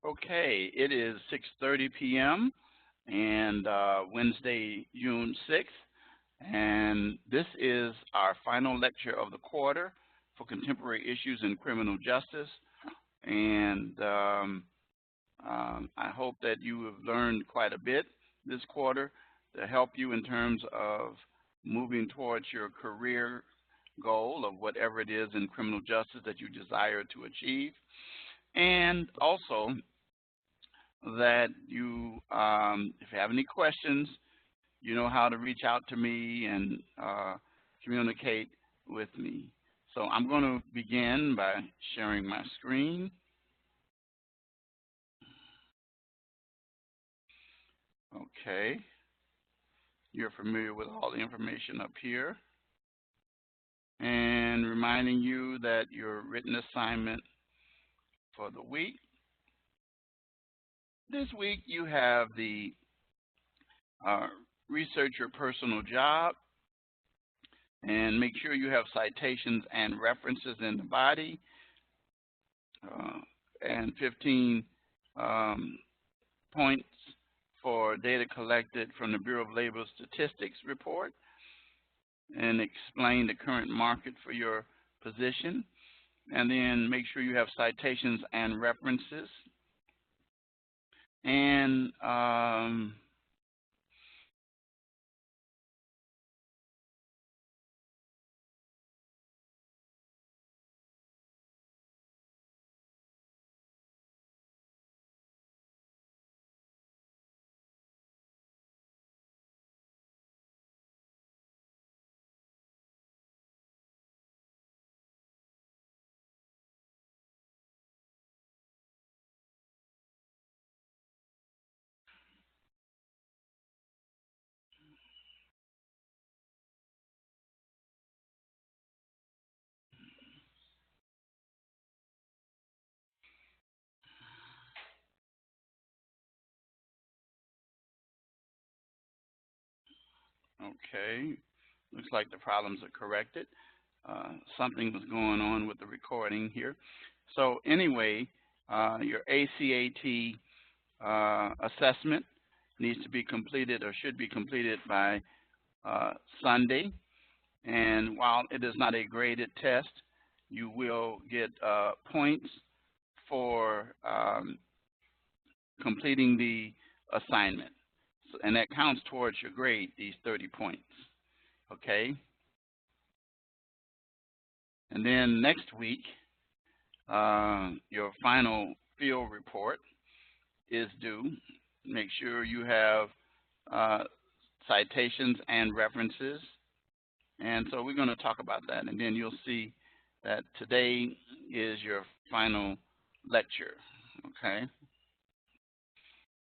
Okay, it is 6:30 p.m. and Wednesday, June 6th, and this is our final lecture of the quarter for contemporary issues in criminal justice. And I hope that you have learned quite a bit this quarter to help you in terms of moving towards your career goal of whatever it is in criminal justice that you desire to achieve. And also that you, if you have any questions, you know how to reach out to me and communicate with me. So I'm going to begin by sharing my screen. Okay. You're familiar with all the information up here. And reminding you that your written assignment for the week. This week you have the research your personal job, and make sure you have citations and references in the body, and 15 points for data collected from the Bureau of Labor Statistics report, and explain the current market for your position. And then make sure you have citations and references. And okay, looks like the problems are corrected. Something was going on with the recording here. So anyway, your ACAT assessment needs to be completed or should be completed by Sunday. And while it is not a graded test, you will get points for completing the assignment. So, and that counts towards your grade, these 30 points. Okay? And then next week, your final field report is due. Make sure you have citations and references. And so we're going to talk about that. And then you'll see that today is your final lecture. Okay?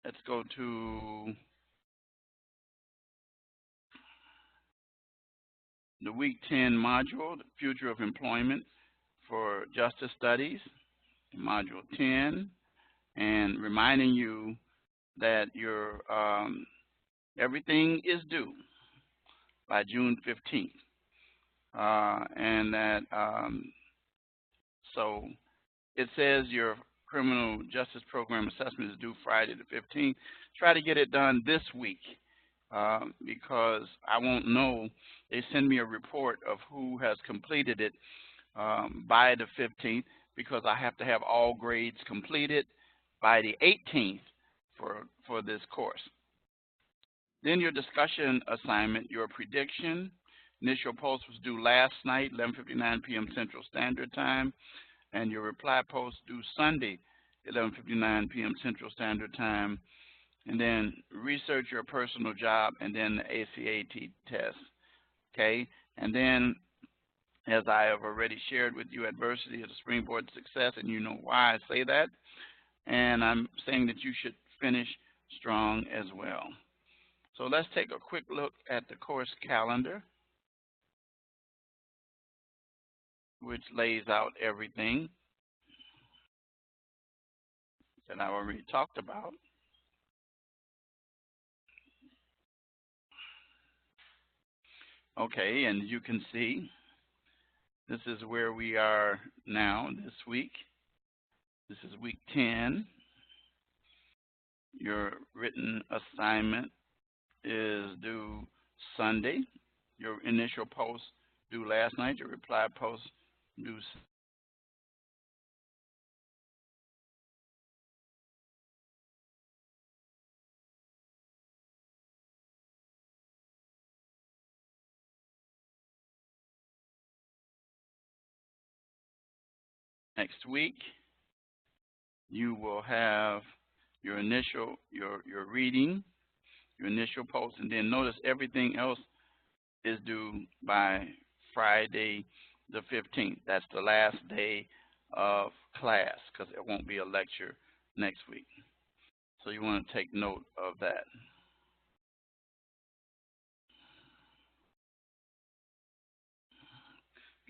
Let's go to the Week 10 module, the Future of Employment for Justice Studies, Module 10, and reminding you that your everything is due by June 15th. And that, so it says your criminal justice program assessment is due Friday the 15th. Try to get it done this week because I won't know. They send me a report of who has completed it by the 15th because I have to have all grades completed by the 18th for this course. Then your discussion assignment, your prediction. Initial post was due last night, 11:59 p.m. Central Standard Time, and your reply post due Sunday, 11:59 p.m. Central Standard Time. And then research your personal job, and then the ACAT test. Okay, and then as I have already shared with you, adversity is a springboard to success, and you know why I say that. And I'm saying that you should finish strong as well. So let's take a quick look at the course calendar, which lays out everything that I already talked about. Okay, and you can see this is where we are now this week. This is week 10. Your written assignment is due Sunday. Your initial post due last night. Your reply post due next week. You will have your initial your reading, your initial post, and then notice everything else is due by Friday the 15th. That's the last day of class because it won't be a lecture next week. So you want to take note of that.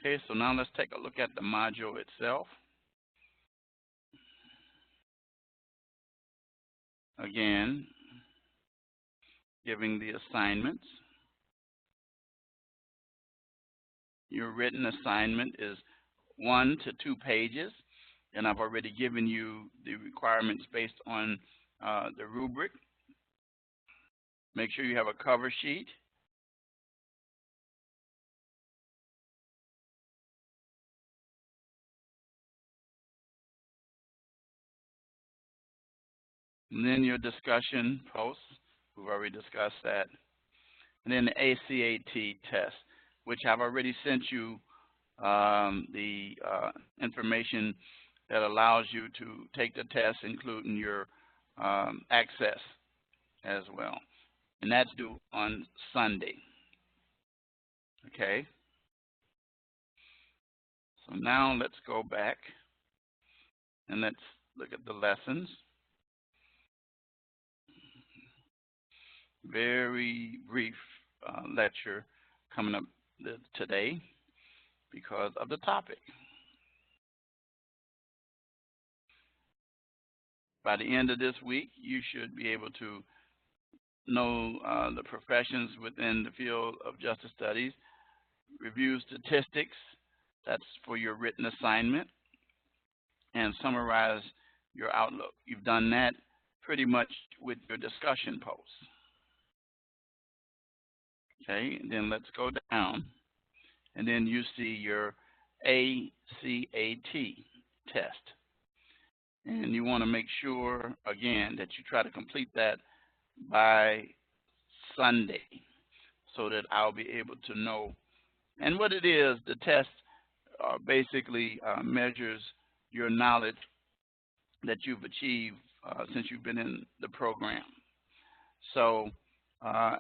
Okay, so now let's take a look at the module itself. Again, giving the assignments. Your written assignment is 1 to 2 pages, and I've already given you the requirements based on the rubric. Make sure you have a cover sheet. And then your discussion posts. We've already discussed that. And then the ACAT test, which I've already sent you the information that allows you to take the test, including your access as well. And that's due on Sunday. Okay. So now let's go back and let's look at the lessons. Very brief lecture coming up today because of the topic. By the end of this week, you should be able to know the professions within the field of justice studies, review statistics, that's for your written assignment, and summarize your outlook. You've done that pretty much with your discussion posts. Okay, and then let's go down, and then you see your ACAT test. And you want to make sure, again, that you try to complete that by Sunday so that I'll be able to know. And what it is, the test basically measures your knowledge that you've achieved since you've been in the program. So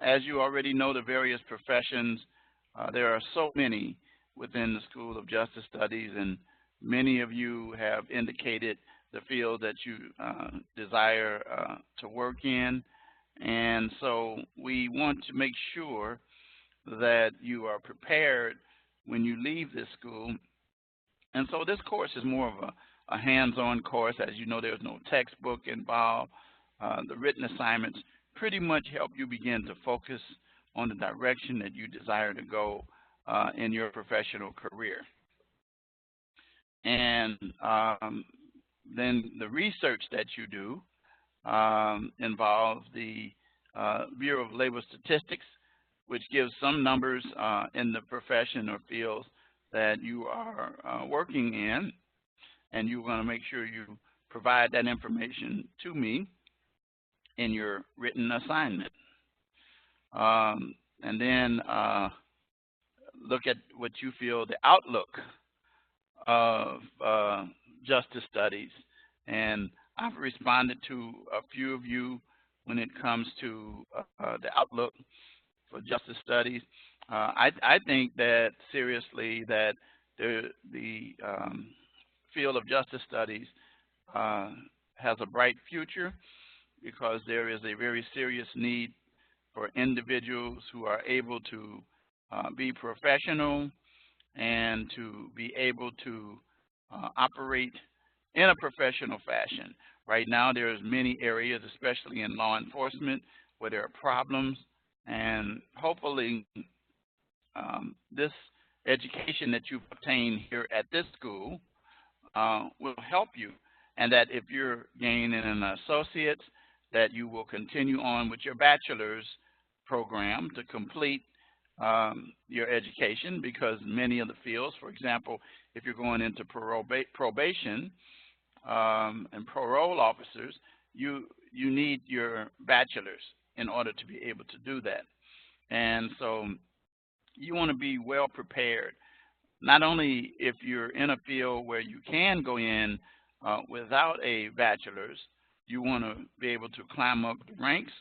as you already know, the various professions, there are so many within the School of Justice Studies, and many of you have indicated the field that you desire to work in. And so we want to make sure that you are prepared when you leave this school. And so this course is more of a hands-on course. As you know, there's no textbook involved. The written assignments pretty much help you begin to focus on the direction that you desire to go in your professional career. And then the research that you do involves the Bureau of Labor Statistics, which gives some numbers in the profession or fields that you are working in, and you want to make sure you provide that information to me in your written assignment. And then look at what you feel the outlook of justice studies. And I've responded to a few of you when it comes to the outlook for justice studies. I think that seriously that the field of justice studies has a bright future because there is a very serious need for individuals who are able to be professional and to be able to operate in a professional fashion. Right now, there's many areas, especially in law enforcement, where there are problems, and hopefully this education that you've obtained here at this school will help you, and that if you're gaining an associate's, that you will continue on with your bachelor's program to complete your education, because many of the fields, for example, if you're going into probation and parole officers, you need your bachelor's in order to be able to do that. And so you want to be well prepared, not only if you're in a field where you can go in without a bachelor's. You want to be able to climb up the ranks,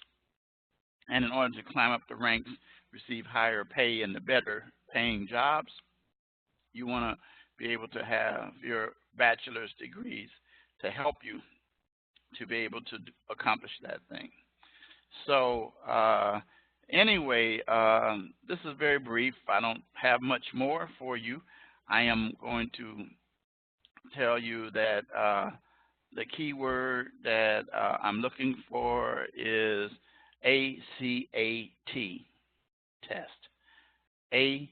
and in order to climb up the ranks, receive higher pay and the better paying jobs, you want to be able to have your bachelor's degrees to help you to be able to accomplish that thing. So anyway, this is very brief. I don't have much more for you. I am going to tell you that the key word that I'm looking for is ACAT test. ACAT.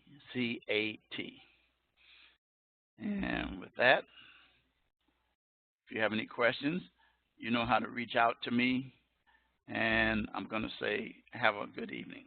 And with that, if you have any questions, you know how to reach out to me. And I'm going to say, have a good evening.